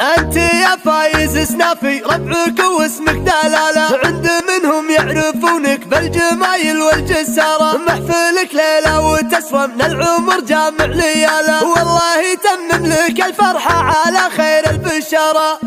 انت يا فايز سنافي ربعك واسمك دلالة، عند منهم يعرفونك بالجمايل والجسارة، محفلك ليلة وتسوى من العمر جامع ليالة، والله يتمم لك الفرحة على خير البشارة.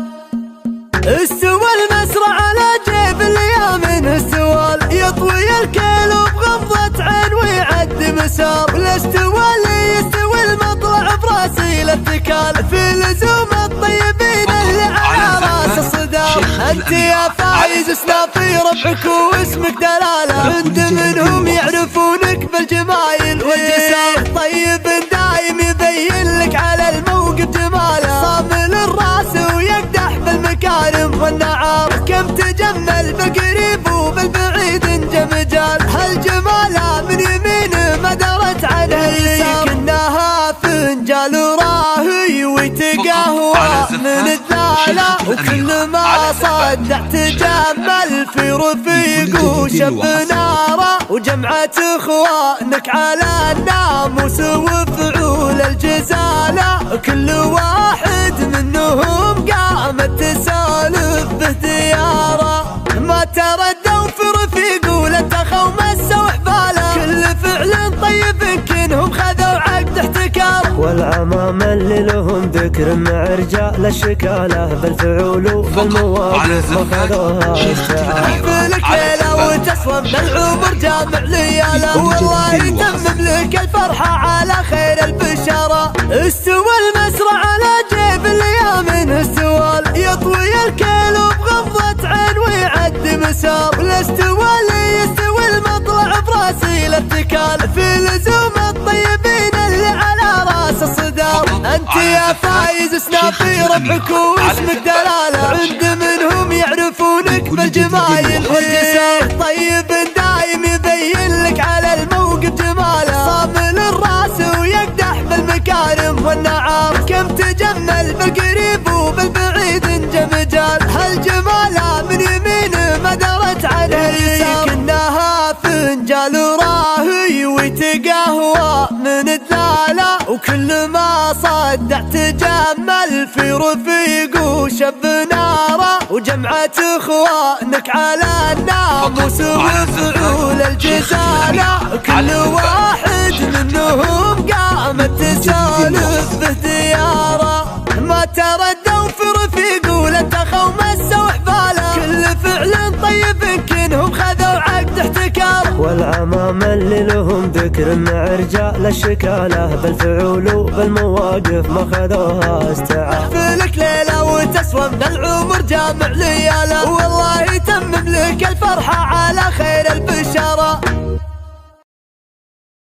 استوى المسرع على جيب اليمين السوال، يطوي الكيل بغمضة عين ويعد مسار، والاستوى اللي يستوي المطلع براسيل الثكال، في لزوم الطيبين اللي على راس الصدام. انت يا فايز سنافي ربعك واسمك دلالة، عند منهم يعرفونك بالجمايل والجسار، طيب دايم يبين لك على الموقف جماله، صامل الراس ويقدح بالمكارم والنعار، كم تجمل بالقريب وبالبعيد انجمجال، هالجماله من يمين ما درت عنه اليسار، كناها فنجال راهي وتقهوى من الدلالة، وكل ما صدع تجمل في رفيق وشب ناره، وجمعة اخوانك على الناموس وفعول الجزالة، كل واحد منهم قامت تسالف به دياره، ما تردوا في رفيق ولا تخوا مسوا حباله، كل فعل طيب كنهم خذوا عقد احتكار، والعمام اللي لهم ذكر مع رجال الشكاله، بالفعول وبالمواقف ما خذوها استعاره، محفلك ليلة وتسوى من العمر جامع ليالة، والله يتمم لك الفرحة على خير البشارة. استوى المسرع على جيب اليمين السوال، يطوي الكيل بغمضة عين ويعد مسار، والاستوى اللي يستوي المطلع براسيل الثكال، في لزوم الطيبين اللي على راس الصدام. انت يا فايز سنافي ربعك واسمك دلالة، عند منهم يعرفونك بالجمايل والجسار، طيب دايم يبين لك على الموقف جماله، صامل الراس ويقدح بالمكارم والنعار، كم تجمل بالقريب وبالبعيد انجمجال، هالجماله من يمين ما درت عنه اليسار، كناها فنجال راهي وتقهوى من الدلالة، وكل ما صدع تجمل في رفيق وشب ناره، وجمعة اخوانك على الناموس وفعول الجزالة، كل واحد منهم قامت تسالف به دياره، ما تردوا في رفيق ولا تخوا مسوا حباله، كل فعل طيب كنهم خذوا عقد احتكار، والعمام اللي لهم ذكر مع رجال الشكاله، بالفعول وبالمواقف ما خذوها استعاره، محفلك ليلة وتسوى من العمر جامع ليالة، والله يتمم لك الفرحة على خير البشارة.